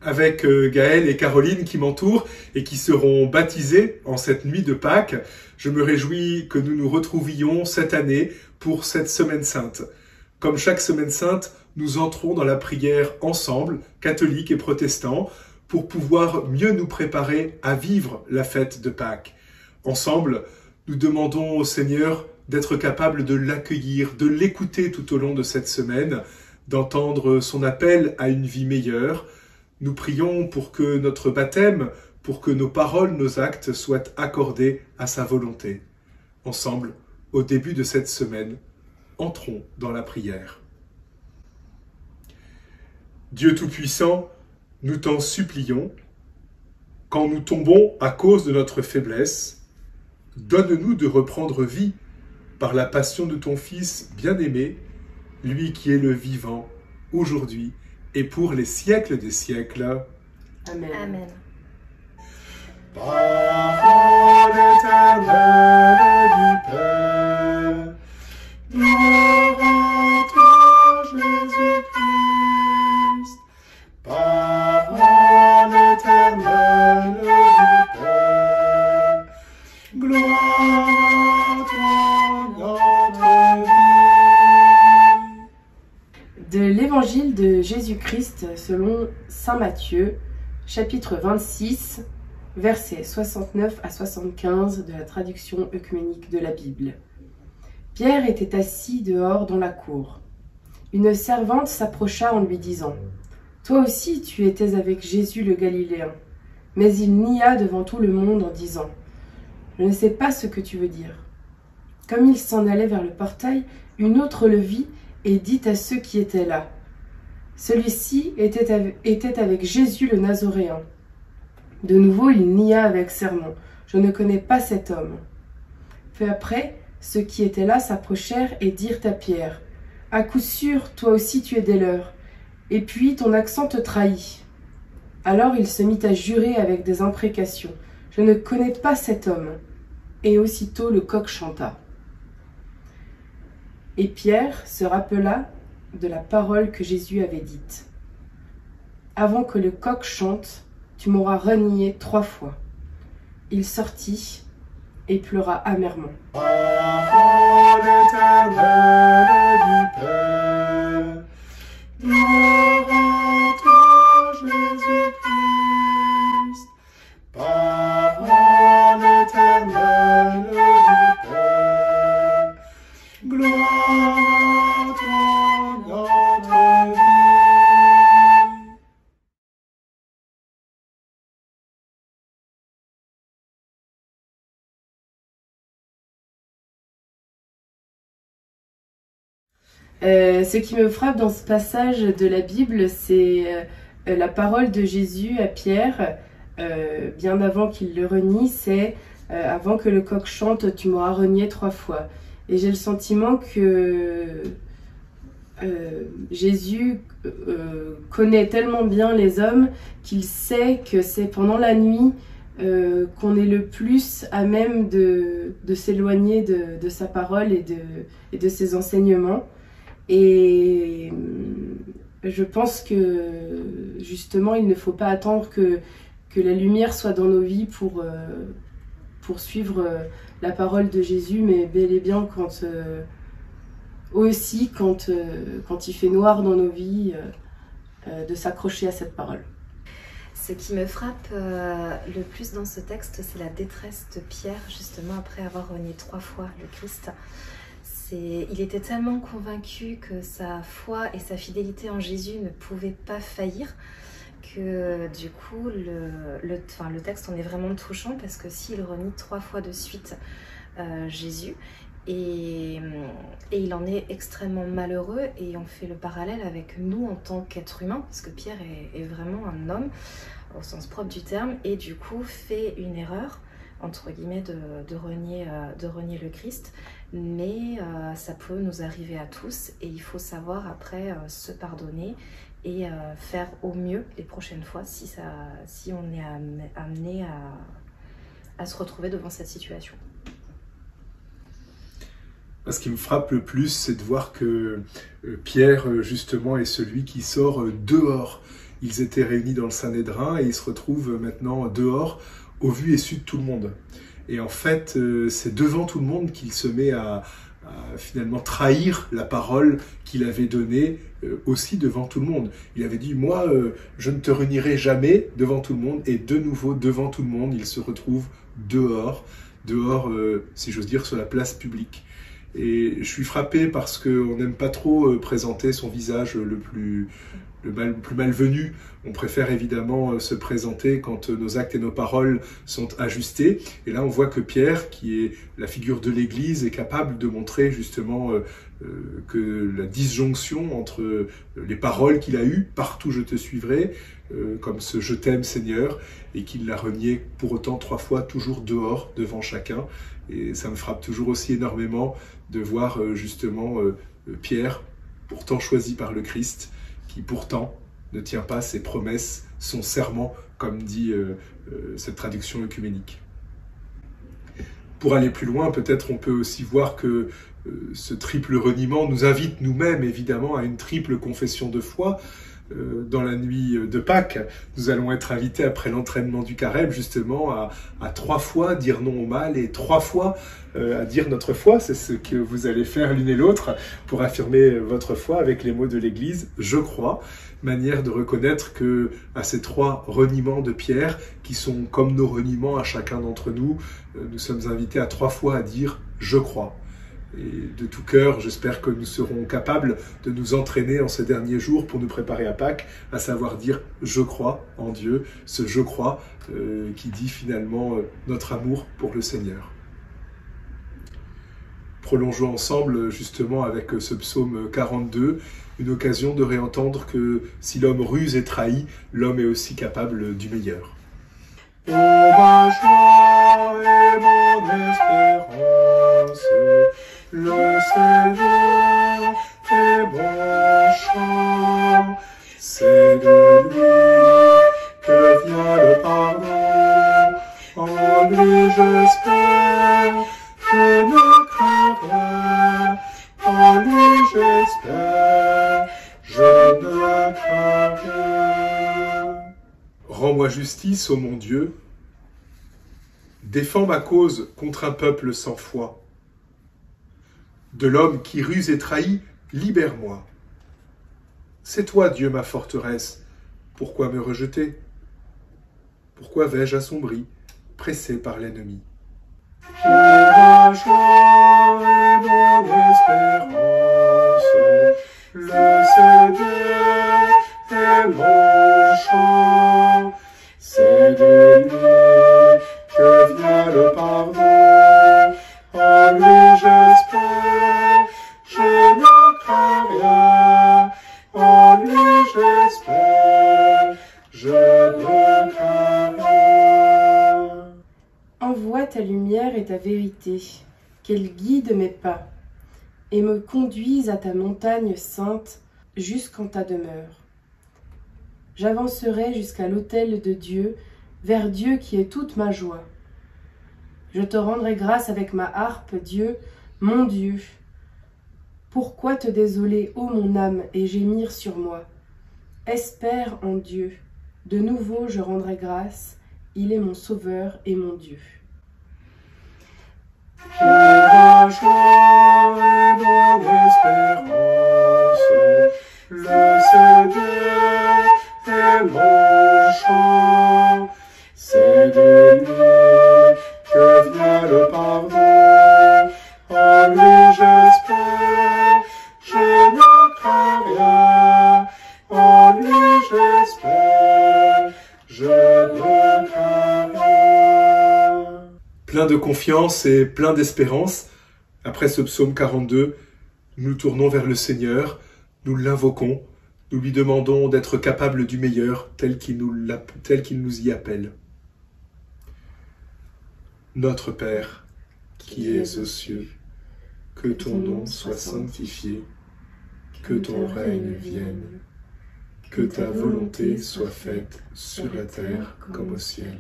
avec Gaël et Caroline qui m'entourent et qui seront baptisés en cette nuit de Pâques. Je me réjouis que nous nous retrouvions cette année pour cette Semaine Sainte. Comme chaque Semaine Sainte, nous entrons dans la prière ensemble, catholiques et protestants, pour pouvoir mieux nous préparer à vivre la fête de Pâques. Ensemble, nous demandons au Seigneur d'être capable de l'accueillir, de l'écouter tout au long de cette semaine, d'entendre son appel à une vie meilleure. Nous prions pour que notre baptême, pour que nos paroles, nos actes soient accordés à sa volonté. Ensemble, au début de cette semaine, entrons dans la prière. Dieu Tout-Puissant, nous t'en supplions, quand nous tombons à cause de notre faiblesse, donne-nous de reprendre vie par la passion de ton Fils bien-aimé, lui qui est le vivant, aujourd'hui et pour les siècles des siècles. Amen. Amen. Parole éternelle du Père, gloire à toi, Jésus-Christ. Parole éternelle du Père, gloire à toi, notre vie. De l'Évangile de Jésus-Christ selon saint Matthieu, chapitre 26, versets 69 à 75 de la traduction œcuménique de la Bible. Pierre était assis dehors dans la cour. Une servante s'approcha en lui disant « Toi aussi tu étais avec Jésus le Galiléen. » Mais il nia devant tout le monde en disant « Je ne sais pas ce que tu veux dire. » Comme il s'en allait vers le portail, une autre le vit et dit à ceux qui étaient là « Celui-ci était avec Jésus le Nazoréen. » De nouveau, il nia avec serment « Je ne connais pas cet homme. » Peu après, ceux qui étaient là s'approchèrent et dirent à Pierre « À coup sûr, toi aussi tu es des leurs, et puis ton accent te trahit. » Alors il se mit à jurer avec des imprécations « Je ne connais pas cet homme. » Et aussitôt le coq chanta. Et Pierre se rappela de la parole que Jésus avait dite. « Avant que le coq chante, tu m'auras renié 3 fois. » Il sortit et pleura amèrement. Parole éternelle du Père, gloire à toi, Jésus-Christ. Parole éternelle du Père, gloire à toi, notre vie. Ce qui me frappe dans ce passage de la Bible, c'est la parole de Jésus à Pierre, bien avant qu'il le renie, c'est avant que le coq chante, tu m'auras renié 3 fois. Et j'ai le sentiment que Jésus connaît tellement bien les hommes qu'il sait que c'est pendant la nuit qu'on est le plus à même de s'éloigner de sa parole et de ses enseignements. Et je pense que justement il ne faut pas attendre que la lumière soit dans nos vies pour suivre la parole de Jésus, mais bel et bien quand il fait noir dans nos vies, de s'accrocher à cette parole. Ce qui me frappe le plus dans ce texte, c'est la détresse de Pierre, justement après avoir renié 3 fois le Christ. Il était tellement convaincu que sa foi et sa fidélité en Jésus ne pouvaient pas faillir, que du coup le texte en est vraiment touchant, parce que s'il renie 3 fois de suite Jésus, et il en est extrêmement malheureux, et on fait le parallèle avec nous en tant qu'être humain, parce que Pierre est vraiment un homme au sens propre du terme, et du coup fait une erreur entre guillemets de renier le Christ, mais ça peut nous arriver à tous, et il faut savoir après se pardonner et faire au mieux les prochaines fois si on est amené à se retrouver devant cette situation. Ce qui me frappe le plus, c'est de voir que Pierre, justement, est celui qui sort dehors Ils étaient réunis dans le Sanhédrin et ils se retrouvent maintenant dehors, au vu et su de tout le monde. Et en fait, c'est devant tout le monde qu'il se met à finalement trahir la parole qu'il avait donnée aussi devant tout le monde. Il avait dit, moi, je ne te renierai jamais devant tout le monde. Et de nouveau, devant tout le monde, il se retrouve dehors, si j'ose dire, sur la place publique. Et je suis frappé parce qu'on n'aime pas trop présenter son visage le plus malvenu. On préfère évidemment se présenter quand nos actes et nos paroles sont ajustés. Et là, on voit que Pierre, qui est la figure de l'Église, est capable de montrer justement que la disjonction entre les paroles qu'il a eues, « Partout je te suivrai », comme ce « Je t'aime Seigneur », et qu'il l'a renié pour autant 3 fois, toujours dehors, devant chacun. Et ça me frappe toujours aussi énormément de voir justement Pierre, pourtant choisi par le Christ, qui pourtant ne tient pas ses promesses, son serment, comme dit cette traduction œcuménique. Pour aller plus loin, peut-être on peut aussi voir que ce triple reniement nous invite nous-mêmes évidemment à une triple confession de foi. Dans la nuit de Pâques, nous allons être invités après l'entraînement du carême justement à 3 fois dire non au mal et 3 fois à dire notre foi. C'est ce que vous allez faire l'une et l'autre pour affirmer votre foi avec les mots de l'Église, je crois, manière de reconnaître que à ces 3 reniements de Pierre, qui sont comme nos reniements à chacun d'entre nous, nous sommes invités à 3 fois à dire je crois. Et de tout cœur, j'espère que nous serons capables de nous entraîner en ces derniers jours pour nous préparer à Pâques, à savoir dire « je crois en Dieu », ce « je crois » qui dit finalement notre amour pour le Seigneur. Prolongeons ensemble justement avec ce psaume 42, une occasion de réentendre que si l'homme ruse et trahit, l'homme est aussi capable du meilleur. Ô ma joie et mon espérance, le Seigneur est mon chant, c'est de lui que vient le pardon, en lui j'espère, je ne crains rien, en lui j'espère, je ne crains rien. Rends-moi justice, ô mon Dieu, défends ma cause contre un peuple sans foi. De l'homme qui ruse et trahit, libère-moi. C'est toi, Dieu, ma forteresse. Pourquoi me rejeter? Pourquoi vais-je assombri, pressé par l'ennemi? Ma joie et mon espérance, le Seigneur est mon chant, c'est de lui que vient le pardon, en lui j'espère, je ne crains rien, en lui j'espère, je ne crains rien. Envoie ta lumière et ta vérité, qu'elle guide mes pas, et me conduise à ta montagne sainte, jusqu'en ta demeure. J'avancerai jusqu'à l'autel de Dieu, vers Dieu qui est toute ma joie. Je te rendrai grâce avec ma harpe, Dieu, mon Dieu. Pourquoi te désoler, ô mon âme, et gémir sur moi? Espère en Dieu. De nouveau je rendrai grâce, il est mon sauveur et mon Dieu. Ma joie et mon espérance, le Seigneur est mon chant, c'est de lui que vient le pardon, en lui j'espère, je ne crains rien, en lui j'espère, je ne crains rien. Plein de confiance et plein d'espérance, après ce psaume 42, nous nous tournons vers le Seigneur, nous l'invoquons, nous lui demandons d'être capable du meilleur tel qu'il nous y appelle. Notre Père, qui es aux cieux, que ton nom soit sanctifié, que ton règne vienne, que ta volonté soit faite sur la terre comme au ciel.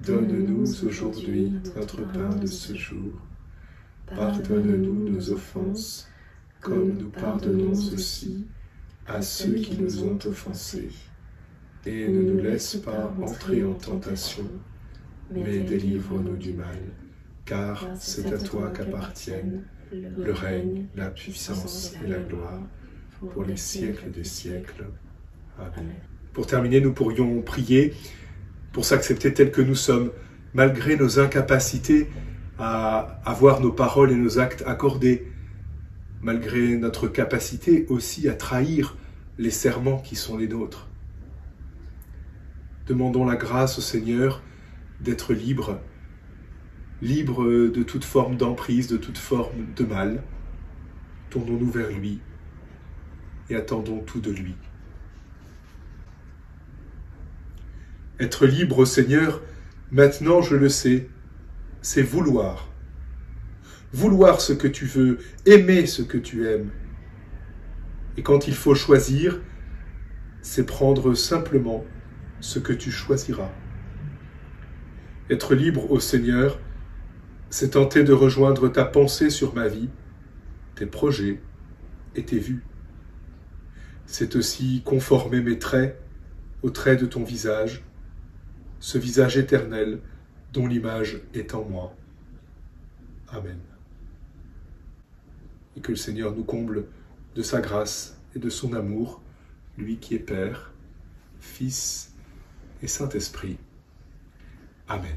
Donne-nous aujourd'hui notre pain de ce jour. Pardonne-nous nos offenses, comme nous pardonnons aussi à ceux qui nous ont offensés. et ne nous laisse pas entrer en tentation, mais délivre-nous du mal, car c'est à toi qu'appartiennent le règne, la puissance et la gloire, pour les siècles des siècles. Amen. Pour terminer, nous pourrions prier pour s'accepter tels que nous sommes, malgré nos incapacités à avoir nos paroles et nos actes accordés, malgré notre capacité aussi à trahir les serments qui sont les nôtres. Demandons la grâce au Seigneur d'être libres, libres de toute forme d'emprise, de toute forme de mal. Tournons-nous vers lui et attendons tout de lui. Être libre au Seigneur, maintenant je le sais, c'est vouloir. Vouloir ce que tu veux, aimer ce que tu aimes. Et quand il faut choisir, c'est prendre simplement ce que tu choisiras. Être libre au Seigneur, c'est tenter de rejoindre ta pensée sur ma vie, tes projets et tes vues. C'est aussi conformer mes traits aux traits de ton visage, ce visage éternel dont l'image est en moi. Amen. Et que le Seigneur nous comble de sa grâce et de son amour, lui qui est Père, Fils et Saint-Esprit. Amen.